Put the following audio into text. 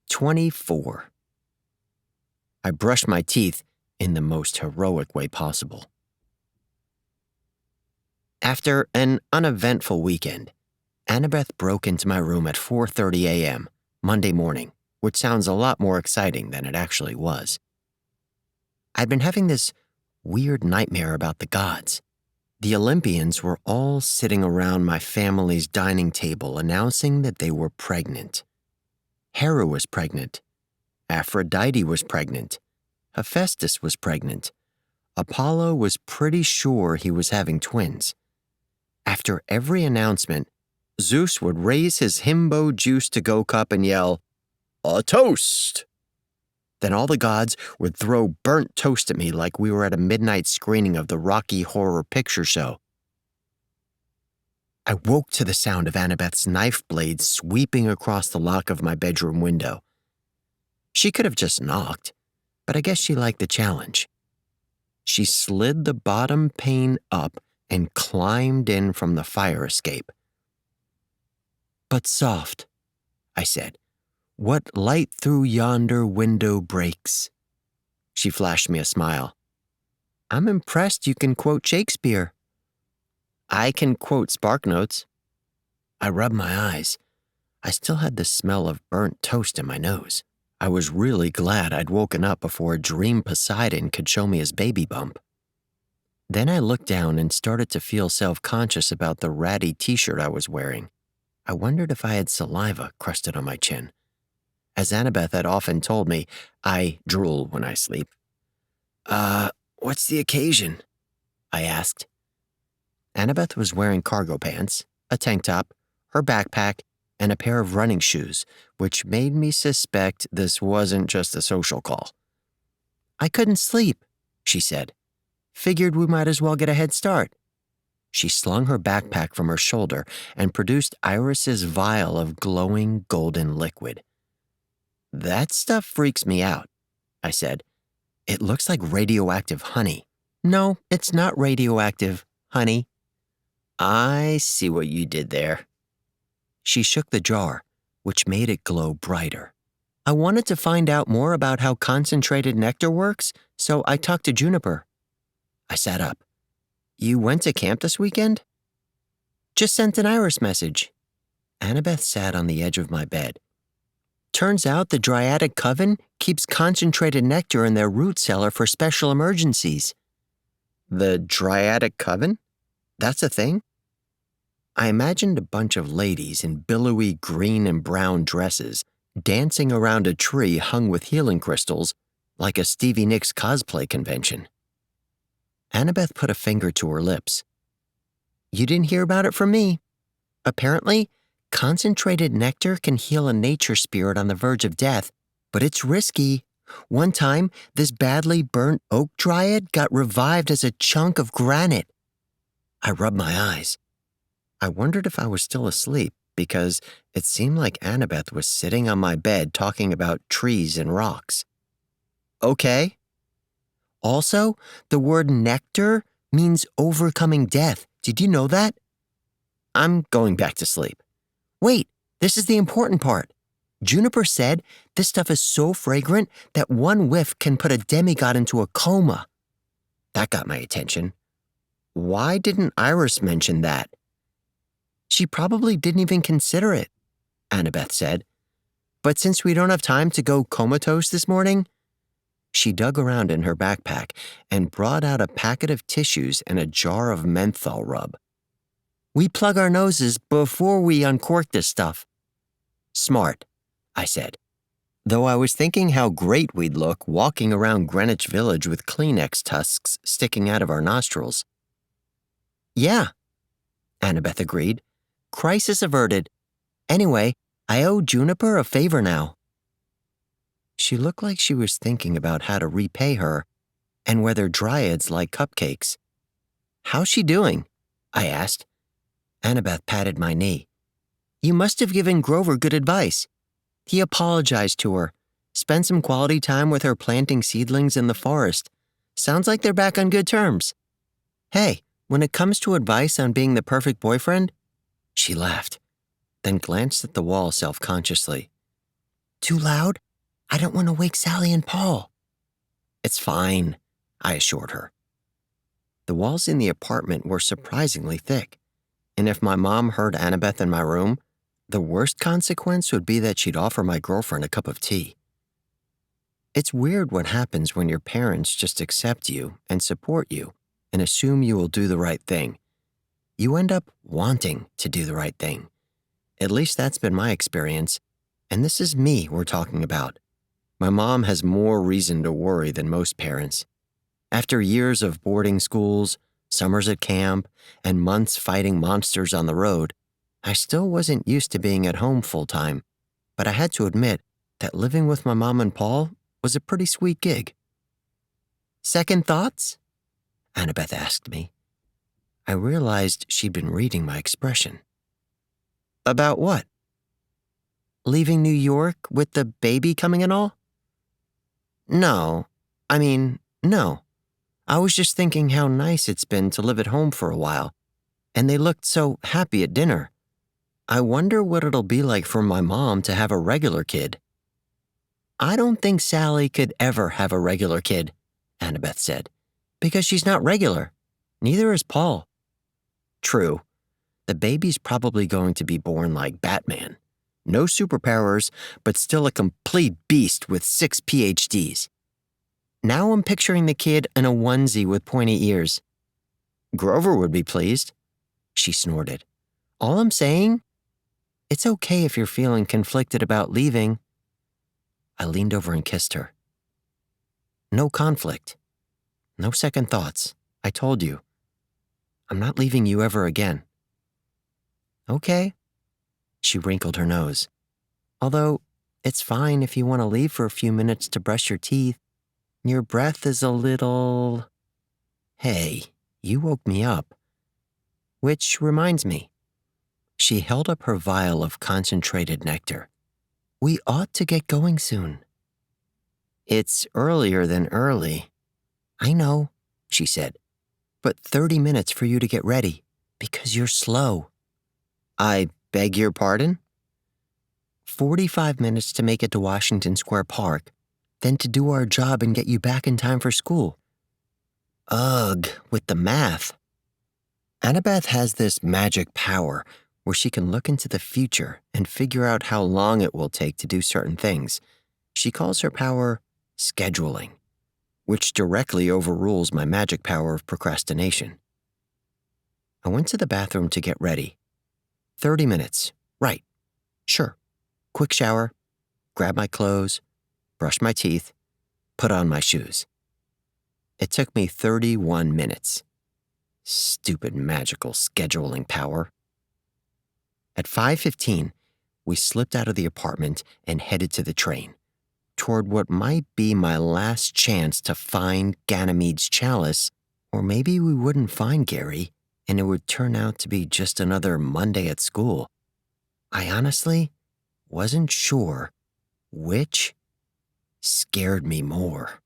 24. I brushed my teeth in the most heroic way possible. After an uneventful weekend, Annabeth broke into my room at 4:30 a.m. Monday morning, which sounds a lot more exciting than it actually was. I'd been having this weird nightmare about the gods. The Olympians were all sitting around my family's dining table announcing that they were pregnant. Hera was pregnant. Aphrodite was pregnant. Hephaestus was pregnant. Apollo was pretty sure he was having twins. After every announcement, Zeus would raise his himbo juice-to-go cup and yell, "A toast!" Then all the gods would throw burnt toast at me like we were at a midnight screening of the Rocky Horror Picture Show. I woke to the sound of Annabeth's knife blade sweeping across the lock of my bedroom window. She could have just knocked, but I guess she liked the challenge. She slid the bottom pane up and climbed in from the fire escape. "But soft," I said. "What light through yonder window breaks?" She flashed me a smile. "I'm impressed you can quote Shakespeare." "I can quote SparkNotes." I rubbed my eyes. I still had the smell of burnt toast in my nose. I was really glad I'd woken up before a dream Poseidon could show me his baby bump. Then I looked down and started to feel self-conscious about the ratty t-shirt I was wearing. I wondered if I had saliva crusted on my chin. As Annabeth had often told me, I drool when I sleep. What's the occasion?" I asked. Annabeth was wearing cargo pants, a tank top, her backpack, and a pair of running shoes, which made me suspect this wasn't just a social call. "I couldn't sleep," she said. "Figured we might as well get a head start." She slung her backpack from her shoulder and produced Iris's vial of glowing golden liquid. "That stuff freaks me out," I said. "It looks like radioactive honey." "No, it's not radioactive, honey." "I see what you did there." She shook the jar, which made it glow brighter. "I wanted to find out more about how concentrated nectar works, so I talked to Juniper." I sat up. "You went to camp this weekend?" "Just sent an Iris message." Annabeth sat on the edge of my bed. "Turns out the Dryadic Coven keeps concentrated nectar in their root cellar for special emergencies." "The Dryadic Coven? That's a thing?" I imagined a bunch of ladies in billowy green and brown dresses dancing around a tree hung with healing crystals like a Stevie Nicks cosplay convention. Annabeth put a finger to her lips. "You didn't hear about it from me. Apparently, concentrated nectar can heal a nature spirit on the verge of death, but it's risky. One time, this badly burnt oak dryad got revived as a chunk of granite." I rubbed my eyes. I wondered if I was still asleep because it seemed like Annabeth was sitting on my bed talking about trees and rocks. "Okay." "Also, the word nectar means overcoming death. Did you know that?" "I'm going back to sleep." "Wait, this is the important part. Juniper said this stuff is so fragrant that one whiff can put a demigod into a coma." That got my attention. "Why didn't Iris mention that?" "She probably didn't even consider it," Annabeth said. "But since we don't have time to go comatose this morning," she dug around in her backpack and brought out a packet of tissues and a jar of menthol rub. "We plug our noses before we uncork this stuff." "Smart," I said, though I was thinking how great we'd look walking around Greenwich Village with Kleenex tusks sticking out of our nostrils. "Yeah," Annabeth agreed. "Crisis averted. Anyway, I owe Juniper a favor now." She looked like she was thinking about how to repay her and whether dryads like cupcakes. "How's she doing?" I asked. Annabeth patted my knee. "You must have given Grover good advice. He apologized to her, spent some quality time with her planting seedlings in the forest. Sounds like they're back on good terms. Hey, when it comes to advice on being the perfect boyfriend," she laughed, then glanced at the wall self-consciously. Too loud? I don't want to wake Sally and Paul. It's fine, I assured her. The walls in the apartment were surprisingly thick, and if my mom heard Annabeth in my room, the worst consequence would be that she'd offer my girlfriend a cup of tea. It's weird what happens when your parents just accept you and support you and assume you will do the right thing. You end up wanting to do the right thing. At least that's been my experience, and this is me we're talking about. My mom has more reason to worry than most parents. After years of boarding schools, summers at camp, and months fighting monsters on the road, I still wasn't used to being at home full-time, but I had to admit that living with my mom and Paul was a pretty sweet gig. Second thoughts? Annabeth asked me. I realized she'd been reading my expression. About what? Leaving New York with the baby coming and all? No. I was just thinking how nice it's been to live at home for a while, and they looked so happy at dinner. I wonder what it'll be like for my mom to have a regular kid. I don't think Sally could ever have a regular kid, Annabeth said, because she's not regular. Neither is Paul. True. The baby's probably going to be born like Batman. No superpowers, but still a complete beast with 6 PhDs. Now I'm picturing the kid in a onesie with pointy ears. Grover would be pleased, she snorted. All I'm saying? It's okay if you're feeling conflicted about leaving. I leaned over and kissed her. No conflict. No second thoughts. I told you. I'm not leaving you ever again. Okay. She wrinkled her nose. Although, it's fine if you want to leave for a few minutes to brush your teeth. Your breath is a little... Hey, you woke me up. Which reminds me. She held up her vial of concentrated nectar. We ought to get going soon. It's earlier than early. I know, she said, but 30 minutes for you to get ready, because you're slow. I beg your pardon? 45 minutes to make it to Washington Square Park, then to do our job and get you back in time for school. Ugh, with the math. Annabeth has this magic power where she can look into the future and figure out how long it will take to do certain things. She calls her power scheduling, which directly overrules my magic power of procrastination. I went to the bathroom to get ready. 30 minutes. Right. Sure. Quick shower, grab my clothes, brush my teeth, put on my shoes. It took me 31 minutes. Stupid magical scheduling power. At 5:15, we slipped out of the apartment and headed to the train, toward what might be my last chance to find Ganymede's chalice, or maybe we wouldn't find Gary, and it would turn out to be just another Monday at school. I honestly wasn't sure which scared me more.